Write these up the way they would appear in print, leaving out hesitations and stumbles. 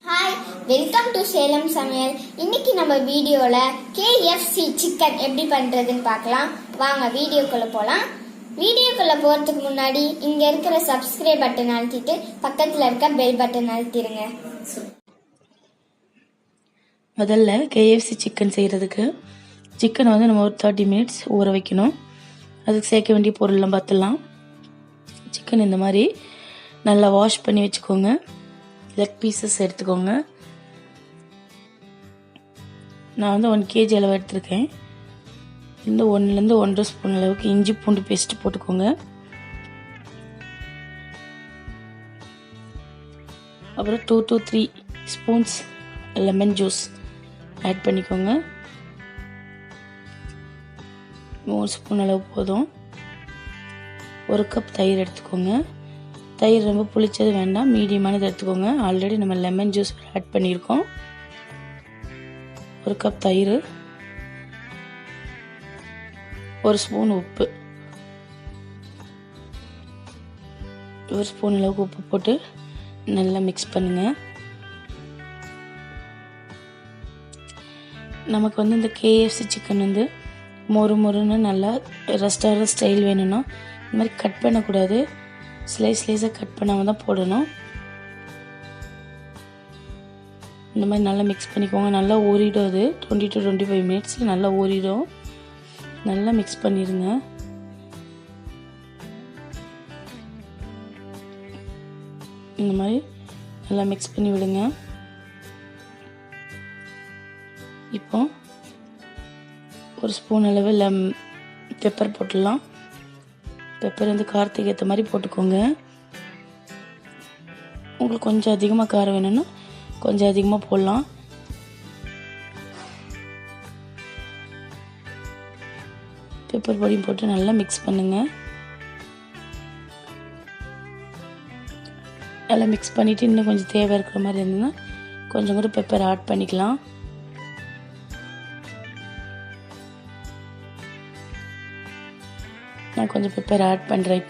Hi, welcome to Salem சமையல். இன்னைக்கு நம்ம வீடியோல KFC சிக்கன் எப்படி பண்றதுன்னு பார்க்கலாம். வாங்க வீடியோக்குள்ள போலாம். வீடியோக்குள்ள போறதுக்கு முன்னாடி இங்க இருக்கிற சப்ஸ்கிரைப் பட்டன் அழுத்திட்டு பக்கத்துல இருக்க பெல் பட்டன் அழுத்திடுங்க. முதல்ல KFC சிக்கன் செய்கிறதுக்கு சிக்கனை வந்து நம்ம ஒரு 30 மினிட்ஸ் ஊற வைக்கணும். அதுக்கு சேர்க்க வேண்டிய பொருள்லாம் பார்த்துடலாம். சிக்கன் இந்த மாதிரி நல்லா வாஷ் பண்ணி வச்சுக்கோங்க. லெக் பீசஸ் எடுத்துக்கோங்க. நான் வந்து 1 kg அளவு எடுத்திருக்கேன். இந்த 1லேருந்து 1.5 ஸ்பூன் அளவுக்கு இஞ்சி பூண்டு பேஸ்ட் போட்டுக்கோங்க. அப்புறம் 2 to 3 spoons lemon juice add பண்ணிக்கோங்க. 3 ஸ்பூன் அளவு போதும். 1 கப் தயிர் எடுத்துக்கோங்க. தயிர் ரொம்ப புளிச்சது வேண்டாம், மீடியமானது எடுத்துக்கோங்க. ஆல்ரெடி நம்ம லெமன் ஜூஸ் ஆட் பண்ணியிருக்கோம். 1 கப் தயிர், 1 ஸ்பூன் உப்பு, 1 ஸ்பூன் அளவுக்கு உப்பு போட்டு நல்லா மிக்ஸ் பண்ணுங்க. நமக்கு வந்து இந்த KFC சிக்கன் வந்து மொறு மொறுன்னு நல்லா ரெஸ்டாரண்ட் ஸ்டைல் வேணும்னா இந்த மாதிரி கட் பண்ணக்கூடாது, ஸ்லைஸாக கட் பண்ணாமல் தான் போடணும். இந்த மாதிரி நல்லா மிக்ஸ் பண்ணிக்கோங்க. நல்லா ஊறிடும். அது 20 to 25 மினிட்ஸில் நல்லா ஊறிடும். நல்லா மிக்ஸ் பண்ணிடுங்க. இந்த மாதிரி நல்லா மிக்ஸ் பண்ணி விடுங்க. இப்போ 1 ஸ்பூன் அளவு பெப்பர் போட்டுடலாம். பெப்பர் வந்து காரத்துக்கு ஏற்ற மாதிரி போட்டுக்கோங்க. உங்களுக்கு கொஞ்சம் அதிகமாக காரம் வேணும்னா கொஞ்சம் அதிகமாக போடலாம். பெப்பர் பொடியும் போட்டு நல்லா மிக்ஸ் பண்ணுங்க. நல்லா மிக்ஸ் பண்ணிவிட்டு இன்னும் கொஞ்சம் தேவை இருக்கிற மாதிரி இருந்ததுன்னா கொஞ்சம் கூட பெப்பர் ஆட் பண்ணிக்கலாம். நான் கொஞ்சம் பெப்பர் ஆட் பண்ணுறேன்.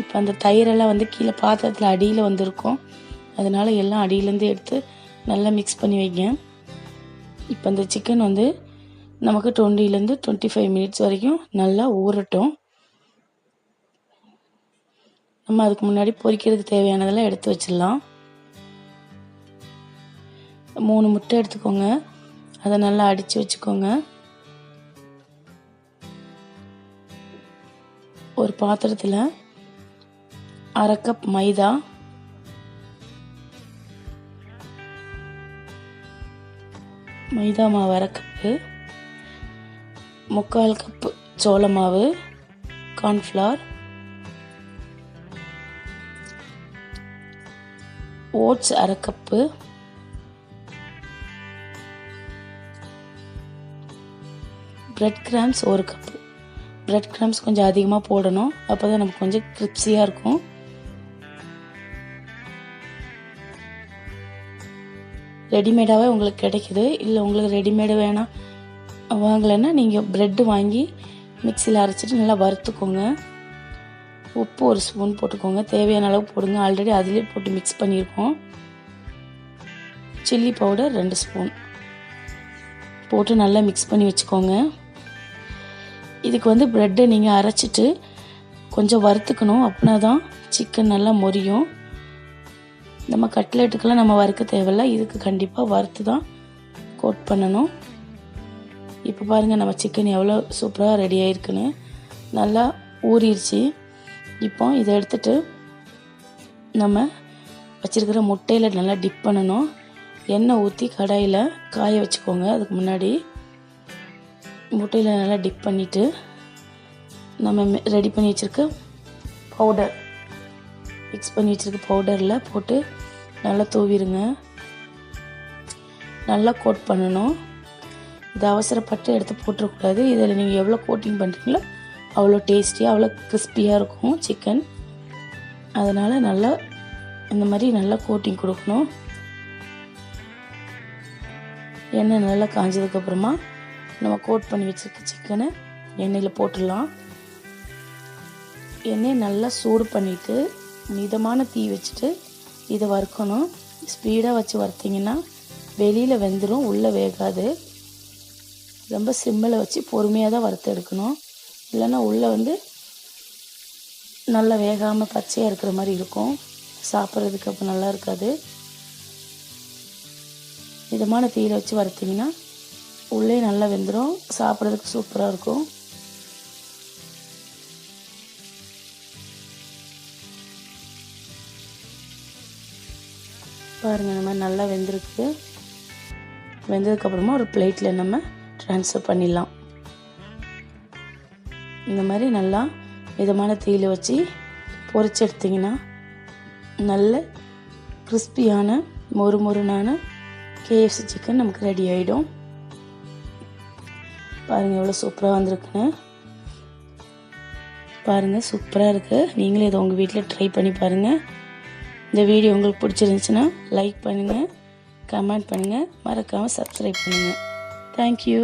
இப்போ அந்த தயிரெல்லாம் வந்து கீழே பாத்திரத்தில் அடியில் வந்துருக்கும். அதனால எல்லாம் அடியிலேருந்து எடுத்து நல்லா மிக்ஸ் பண்ணி வைங்க. இப்போ அந்த சிக்கன் வந்து நமக்கு 20லேருந்து 25 மினிட்ஸ் வரைக்கும் நல்லா ஊறட்டும். நம்ம அதுக்கு முன்னாடி பொரிக்கிறதுக்கு தேவையானதெல்லாம் எடுத்து வச்சிடலாம். 3 முட்டை எடுத்துக்கோங்க. அதை நல்லா அடித்து வச்சுக்கோங்க. ஒரு பாத்திரத்தில் 1/2 கப் மைதா, மாவு 1/2 கப்பு, 3/4 கப்பு சோள மாவு, cornflour, oats 1/2 cup, bread crumbs 1 cup. Bread crumbs கொஞ்சம் அதிகமாக போடணும், அப்போ தான் நமக்கு கொஞ்சம் கிரிப்ஸியாக இருக்கும். ரெடிமேடாகவே உங்களுக்கு கிடைக்குது. இல்லை உங்களுக்கு ரெடிமேடு வேணாம் வாங்கலைன்னா நீங்கள் ப்ரெட்டு வாங்கி மிக்சியில் அரைச்சிட்டு நல்லா வறுத்துக்கோங்க. உப்பு 1 ஸ்பூன் போட்டுக்கோங்க. தேவையான அளவு போடுங்க. ஆல்ரெடி அதிலே போட்டு மிக்ஸ் பண்ணியிருக்கோம். சில்லி பவுடர் 2 ஸ்பூன் போட்டு நல்லா மிக்ஸ் பண்ணி வச்சுக்கோங்க. இதுக்கு வந்து ப்ரெட்டை நீங்கள் அரைச்சிட்டு கொஞ்சம் வறுத்துக்கணும். அப்படின்னா தான் சிக்கன் நல்லா மொரியும். நம்ம கட்லெட்டுக்கெல்லாம் நம்ம வறுக்க தேவையில்ல, இதுக்கு கண்டிப்பாக வறுத்து தான் கோட் பண்ணணும். இப்போ பாருங்கள் நம்ம சிக்கன் எவ்வளோ சூப்பராக ரெடி ஆகிருக்குன்னு. நல்லா ஊறிடுச்சு. இப்போ இதை எடுத்துட்டு நம்ம வச்சுருக்கிற முட்டையில் நல்லா டிப் பண்ணணும். எண்ணெய் ஊற்றி கடாயில் காய வச்சுக்கோங்க. அதுக்கு முன்னாடி முட்டையில் நல்லா டிப் பண்ணிவிட்டு நம்ம ரெடி பண்ணி வச்சுருக்க பவுடர், மிக்ஸ் பண்ணி வச்சுருக்க பவுடரில் போட்டு நல்லா தூவிடுங்க. நல்லா கோட் பண்ணணும். இது அவசரப்பட்டு எடுத்து போட்டுறக்கூடாது. இதில் நீங்கள் எவ்வளோ கோட்டிங் பண்ணுறீங்களோ அவ்வளோ டேஸ்டியாக அவ்வளோ கிறிஸ்பியாக இருக்கும் சிக்கன். அதனால் நல்லா இந்த மாதிரி நல்லா கோட்டிங் கொடுக்கணும். எண்ணெய் நல்லா காஞ்சதுக்கப்புறமா நம்ம கோட் பண்ணி வச்சுருக்க சிக்கனை எண்ணெயில் போட்டுடலாம். எண்ணெயை நல்லா சூடு பண்ணிவிட்டு மிதமான தீ வச்சுட்டு இதை வறுக்கணும். ஸ்பீடாக வச்சு வறுத்திங்கன்னா வெளியில் வெந்துடும், உள்ளே வேகாது. ரொம்ப சிம்மில் வச்சு பொறுமையாக தான் வறுத்து எடுக்கணும். இல்லைன்னா உள்ளே வந்து நல்லா வேகாமல் பச்சையாக இருக்கிற மாதிரி இருக்கும், சாப்பிட்றதுக்கு அப்போ நல்லா இருக்காது. மிதமான தீயில் வச்சு வறுத்திங்கன்னா உள்ளே நல்லா வெந்துடும், சாப்பிட்றதுக்கு சூப்பராக இருக்கும். பாருங்கள், இந்த மாதிரி நல்லா வெந்திருக்கு. வெந்ததுக்கப்புறமா ஒரு பிளேட்டில் நம்ம ட்ரான்ஸ்ஃபர் பண்ணிடலாம். இந்த மாதிரி நல்லா மிதமான தீயில் வச்சு பொரிச்சு எடுத்திங்கன்னா நல்ல கிறிஸ்பியான மொறுமொறுனான KFC சிக்கன் நமக்கு ரெடி ஆகிடும். பாருங்கள் எவ்வளோ சூப்பராக வந்திருக்குன்னு. பாருங்கள், சூப்பராக இருக்குது. நீங்களே இதை உங்கள் வீட்டில் ட்ரை பண்ணி பாருங்கள். இந்த வீடியோ உங்களுக்கு பிடிச்சிருந்துச்சுன்னா லைக் பண்ணுங்கள், கமெண்ட் பண்ணுங்கள், மறக்காமல் சப்ஸ்கிரைப் பண்ணுங்கள். தேங்க்யூ.